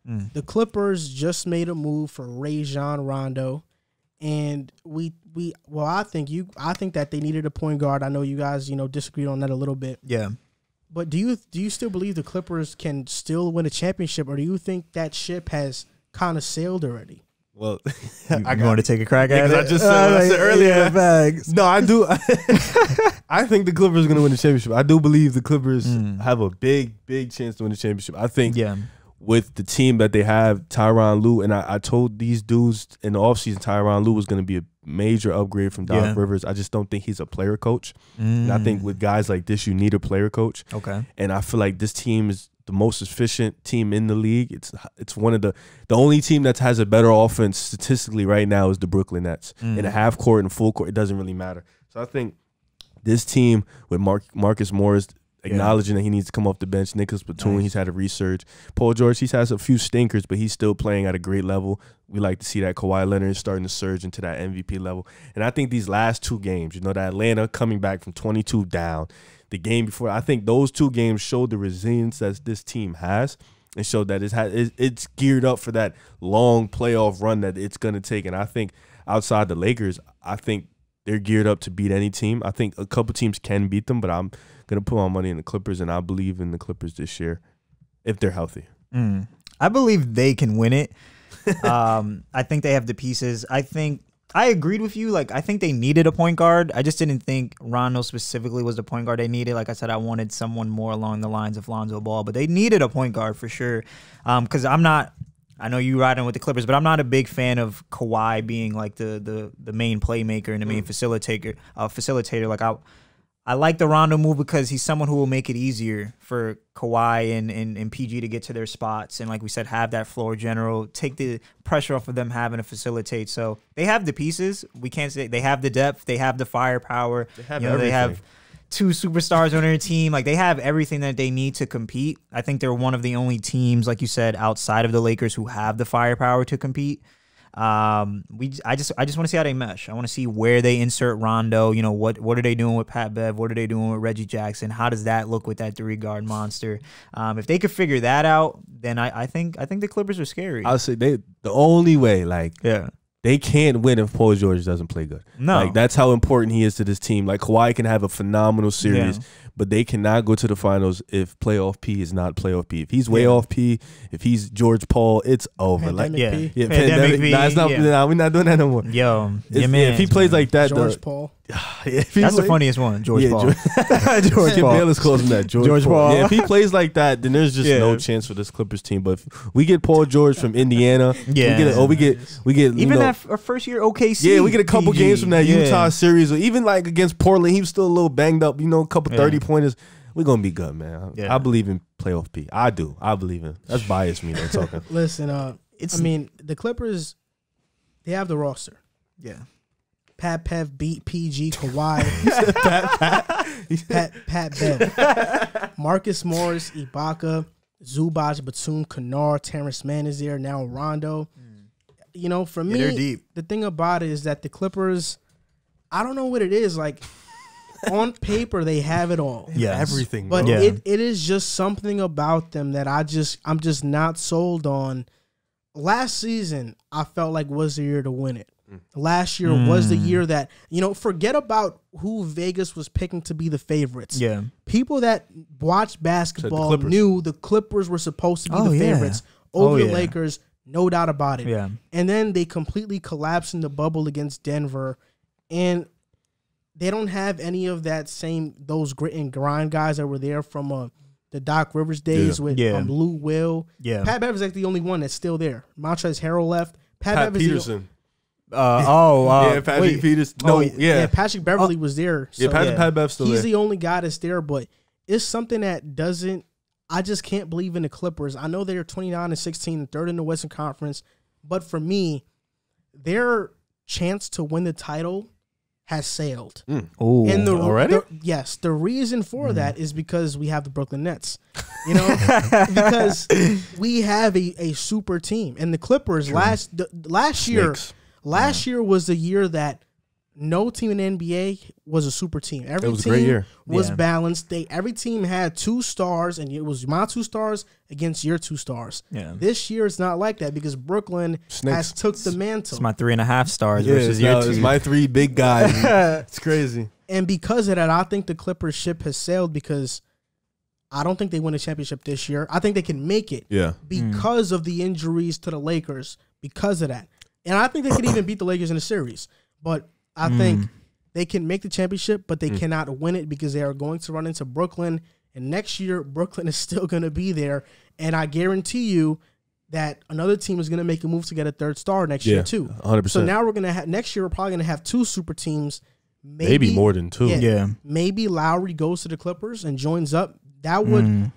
The Clippers just made a move for Rajon Rondo, and I think that they needed a point guard. I know you guys disagreed on that a little bit. Yeah. But do you still believe the Clippers can still win a championship, or do you think that ship has kind of sailed already? Well, you want to take a crack at it? I just said, I said earlier. Bags. No, I do. I think the Clippers are going to win the championship. I do believe the Clippers have a big chance to win the championship. I think with the team that they have, Tyronn Lue, and I told these dudes in the offseason, Tyronn Lue was going to be a major upgrade from Doc Rivers. I just don't think he's a player coach. And I think with guys like this, you need a player coach. Okay. And I feel like this team is the most efficient team in the league. It's one of the only team that has a better offense statistically right now is the Brooklyn Nets. In a half court and full court, it doesn't really matter. So I think this team with Marcus Morris acknowledging that he needs to come off the bench. Nicholas Batum, he's had a resurge. Paul George, he's has a few stinkers, but he's still playing at a great level. We like to see that. Kawhi Leonard is starting to surge into that MVP level. And I think these last two games, that Atlanta coming back from 22 down, the game before, I think those two games showed the resilience that this team has and showed that it's geared up for that long playoff run that it's going to take. And I think outside the Lakers, I think they're geared up to beat any team. I think a couple teams can beat them, but I'm going to put my money in the Clippers, and I believe in the Clippers this year if they're healthy. I believe they can win it. I think they have the pieces. I agreed with you. Like, I think they needed a point guard. I just didn't think Rondo specifically was the point guard they needed. Like I said, I wanted someone more along the lines of Lonzo Ball, but they needed a point guard for sure. Because I know you riding with the Clippers, but I'm not a big fan of Kawhi being like the main playmaker and the main facilitator. Like I like the Rondo move because he's someone who will make it easier for Kawhi and PG to get to their spots. And like we said, have that floor general, take the pressure off of them having to facilitate. So they have the pieces. We can't say they have the depth. They have the firepower. They have everything. They have two superstars on their team. Like, they have everything that they need to compete. I think they're one of the only teams, like you said, outside of the Lakers who have the firepower to compete. I just want to see how they mesh. I want to see where they insert Rondo. What are they doing with Pat Bev? What are they doing with Reggie Jackson? How does that look with that 3-guard monster? If they could figure that out, then I think the Clippers are scary. I'll say the only way, they can't win if Paul George doesn't play good. No. That's how important he is to this team. Like, Kawhi can have a phenomenal series, but they cannot go to the finals if playoff P is not playoff P. If he's way off P, if he's George Paul, it's over. Pandemic P. Pandemic P. We're not doing that no more. If he plays like that, George Paul. That's the funniest one, George Paul. George Paul. Bayless calls him that. George Paul. Yeah, if he plays like that, then there's just no chance for this Clippers team. But if we get Paul George from Indiana, we get even that first year OKC. Yeah, we get a couple games from that Utah series, or even like against Portland, he was still a little banged up. A couple 30-pointers. We're gonna be good, man. I believe in playoff P. I do. I believe in. That's biased me though talking. Listen, the Clippers, they have the roster. Yeah. Pat Bev beat PG, Kawhi. Pat Bev. Marcus Morris, Ibaka, Zubac, Batum, Kennard, Terrence Mann is there. Now Rondo. For me, they're deep. The thing about it is that the Clippers, I don't know what it is. Like, on paper, they have it all. Yeah, everything. But it is just something about them that I'm just not sold on. Last season, I felt like was the year to win it. Last year was the year that, forget about who Vegas was picking to be the favorites. Yeah. People that watched basketball knew the Clippers were supposed to be the favorites over the Lakers, no doubt about it. Yeah. And then they completely collapsed in the bubble against Denver, and they don't have any of those grit and grind guys that were there from the Doc Rivers days with Lou Will. Yeah. Pat Bev is like the only one that's still there. Montrezl Harrell left. Pat Peterson. Patrick Peterson. Patrick Beverly was there. So Pat Bev's still there. He's the only guy that's there, but it's something that I just can't believe in the Clippers. I know they're 29-16, third in the Western Conference, but for me, their chance to win the title has sailed. Oh, and already? The reason for that is because we have the Brooklyn Nets. Because we have a super team. And the Clippers last year was the year that no team in the NBA was a super team. Every It was a team great year. was Yeah. balanced. Every team had 2 stars, and it was my 2 stars against your 2 stars. Yeah. This year it's not like that because Brooklyn Snakes. has took the mantle. It's my 3.5 stars Yeah, versus your it's 2. my 3 big guys. It's crazy. And because of that, I think the Clippers ship has sailed because I don't think they win a championship this year. I think they can make it Yeah. because of the injuries to the Lakers, because of that. And I think they could even beat the Lakers in the series. But I think they can make the championship, but they cannot win it because they are going to run into Brooklyn. And next year, Brooklyn is still going to be there. And I guarantee you that another team is going to make a move to get a 3rd star next year too. 100%. So now we're going to have, next year we're probably going to have 2 super teams. Maybe more than 2. Yeah. Maybe Lowry goes to the Clippers and joins up. That would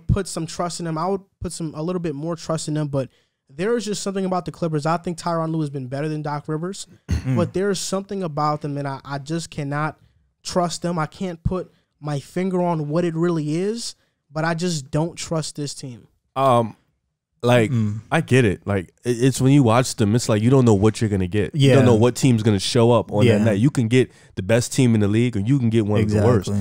put some trust in them. I would put a little bit more trust in them, but there is just something about the Clippers. I think Tyronn Lue has been better than Doc Rivers, but there is something about them that I just cannot trust them. I can't put my finger on what it really is, but I just don't trust this team. I get it. Like it's when you watch them, it's like you don't know what you're gonna get. Yeah. You don't know what team's gonna show up on Yeah. that night. You can get the best team in the league, or you can get one of the worst.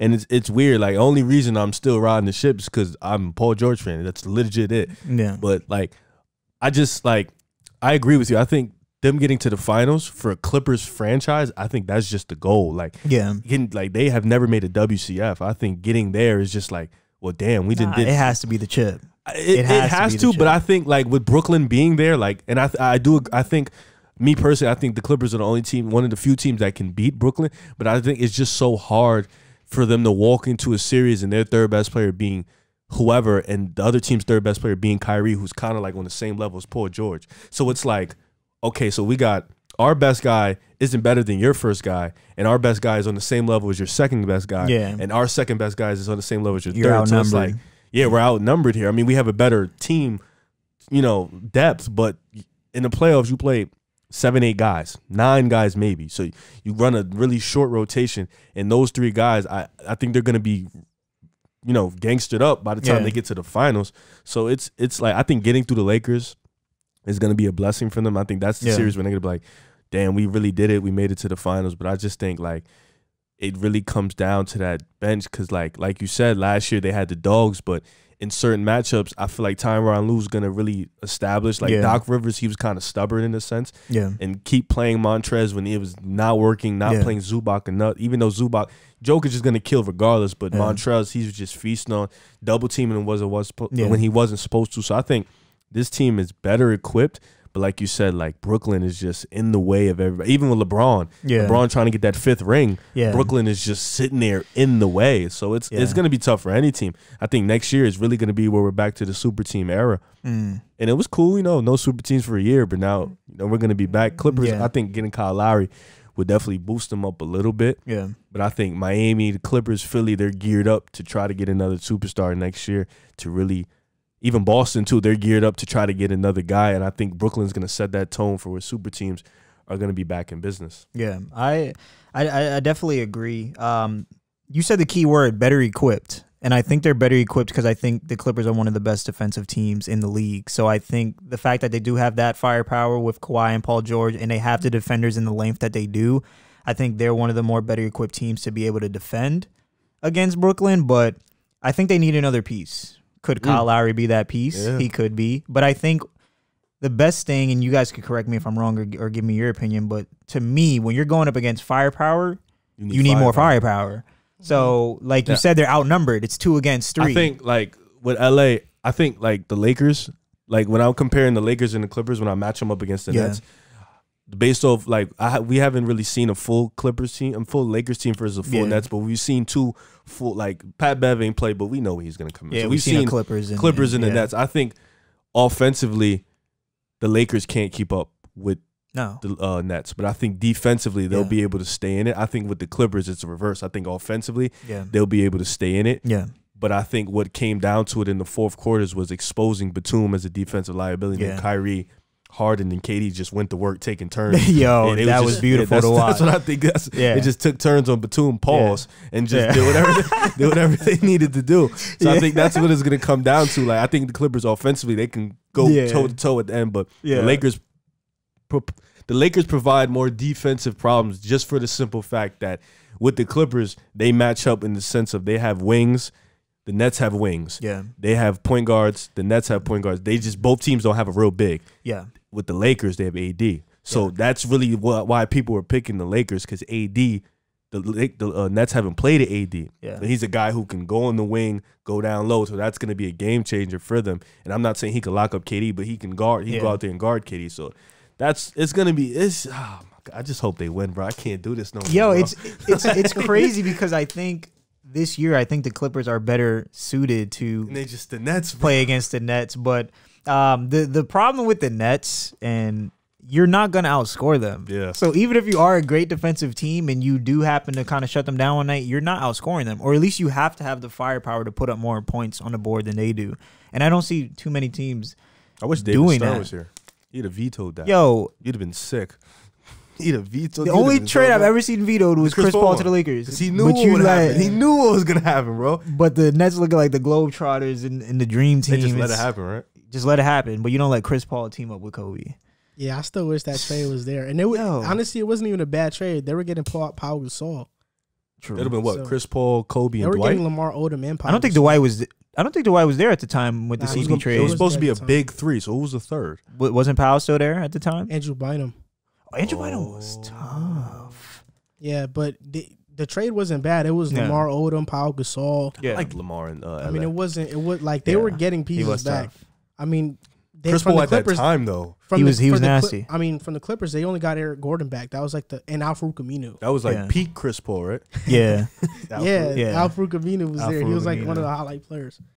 And it's weird. Like only reason I'm still riding the ship is because I'm a Paul George fan. That's legit it. Yeah. But like, I agree with you. I think them getting to the finals for a Clippers franchise, I think that's just the goal. Like, Yeah. they have never made a WCF. I think getting there is just like, well, damn, we didn't. It has to be the chip. It has to, but I think like with Brooklyn being there, like, and I think me personally, I think the Clippers are the only team, one of the few teams that can beat Brooklyn. But I think it's just so hard for them to walk into a series and their 3rd best player being whoever, and the other team's 3rd best player being Kyrie, who's kind of like on the same level as Paul George. So it's like, okay, so we got our best guy isn't better than your first guy, and our best guy is on the same level as your 2nd best guy, Yeah. and our 2nd best guy is on the same level as your You're 3rd. So it's outnumbered. like, yeah, we're outnumbered here. I mean, we have a better team, depth, but in the playoffs, you play 7, 8 guys, 9 guys maybe. So you run a really short rotation, and those 3 guys, I think they're going to be, gangstered up by the time they get to the finals. So it's like, I think getting through the Lakers is going to be a blessing for them. I think that's the series when they're going to be like, damn, we really did it. We made it to the finals. But I just think like it really comes down to that bench because like you said, last year they had the dogs, but in certain matchups, I feel like Tyronn Lue's going to really establish. Like Doc Rivers, he was kind of stubborn in a sense. Yeah. And keep playing Montrez when it was not working, not playing Zubac enough. Even though Zubac, Jokic is going to kill regardless, but Montrez, he was just feasting on double teaming him when he wasn't supposed to. So I think this team is better equipped. But like you said, like Brooklyn is just in the way of everybody. Even with LeBron, LeBron trying to get that 5th ring, Brooklyn is just sitting there in the way. So it's going to be tough for any team. I think next year is really going to be where we're back to the super team era. And it was cool, no super teams for a year, but now we're going to be back. Clippers, I think getting Kyle Lowry would definitely boost them up a little bit. Yeah. But I think Miami, the Clippers, Philly, they're geared up to try to get another superstar next year to really. Even Boston, too, they're geared up to try to get another guy, and I think Brooklyn's going to set that tone for where super teams are going to be back in business. Yeah, I definitely agree. You said the key word, better equipped, and I think they're better equipped because I think the Clippers are one of the best defensive teams in the league. So I think the fact that they do have that firepower with Kawhi and Paul George, and they have the defenders in the length that they do, I think they're one of the more better equipped teams to be able to defend against Brooklyn, but I think they need another piece. Could Kyle Lowry be that piece? Yeah. He could be. But I think the best thing, and you guys could correct me if I'm wrong or give me your opinion, but to me, when you're going up against firepower, you need more firepower. So, like you said, they're outnumbered. It's 2 against 3. I think, like, with LA, I think, like, the Lakers, like, when I'm comparing the Lakers and the Clippers, when I match them up against the Nets, based off, like, we haven't really seen a full Clippers team, a full Lakers team versus a full Nets, but we've seen 2 full, like, Pat Bev ain't played, but we know he's going to come in. Yeah, So we've seen Clippers and the Nets. I think offensively, the Lakers can't keep up with the Nets, but I think defensively they'll be able to stay in it. I think with the Clippers, it's the reverse. I think offensively, they'll be able to stay in it. Yeah. But I think what came down to it in the 4th quarters was exposing Batum as a defensive liability, and Kyrie, Harden, and KD just went to work taking turns. Yo, that was beautiful to watch. That's what I think. They just took turns on Batum, and just did whatever they needed to do. So I think that's what it's going to come down to. Like, I think the Clippers offensively, they can go toe to toe at the end, but the the Lakers provide more defensive problems just for the simple fact that with the Clippers, they match up in the sense of they have wings. The Nets have wings. Yeah. They have point guards. The Nets have point guards. They just, both teams don't have a real big. Yeah. With the Lakers, they have AD. So that's really why people were picking the Lakers, because AD, the Nets haven't played at AD. Yeah. He's a guy who can go on the wing, go down low. So that's going to be a game changer for them. And I'm not saying he can lock up KD, but he can guard. He can go out there and guard KD. So it's going to be, oh my God, I just hope they win, bro. I can't do this no more. Yo, bro. it's crazy because I think this year the Clippers are better suited to and they just the Nets play against the Nets. But the problem with the Nets, and you're not going to outscore them. Yeah. So even if you are a great defensive team and you do happen to kind of shut them down one night, you're not outscoring them. Or at least you have to have the firepower to put up more points on the board than they do. And I don't see too many teams I wish David doing Stern that. was here. He'd have vetoed that. Yo, You'd have been sick. He'd have vetoed. the only trade I've ever seen vetoed was Chris Paul to the Lakers. Because he knew what would happen. He knew what was going to happen, bro. But the Nets looking like the Globetrotters in the dream team. They just let it happen, right? Just let it happen. But you don't let Chris Paul team up with Kobe. Yeah, I still wish that trade was there. And honestly, it wasn't even a bad trade. They were getting Pau Gasol. True. It'd have been what? So, Chris Paul, Kobe, They and were Dwight? getting Lamar Odom and Pau I don't think Gasol. Dwight was there at the time with the Nah, CP trade. It was supposed to be a At the time. big three, so who was the third? Wasn't Powell still there at the time? Andrew Bynum. Andrew Bynum was tough. Yeah, but the trade wasn't bad. It was Lamar Odom, Pau Gasol. Yeah. I like Lamar and I mean, it was like they were getting pieces back. Tough. I mean, Chris from Paul the at that Clippers, time, though. He was nasty. I mean, from the Clippers, they only got Eric Gordon back. That was like and Al-Farouq Aminu. That was like peak Chris Paul, right? Yeah. Al-Farouq Aminu was there. He was like Aminu. one of the highlight players.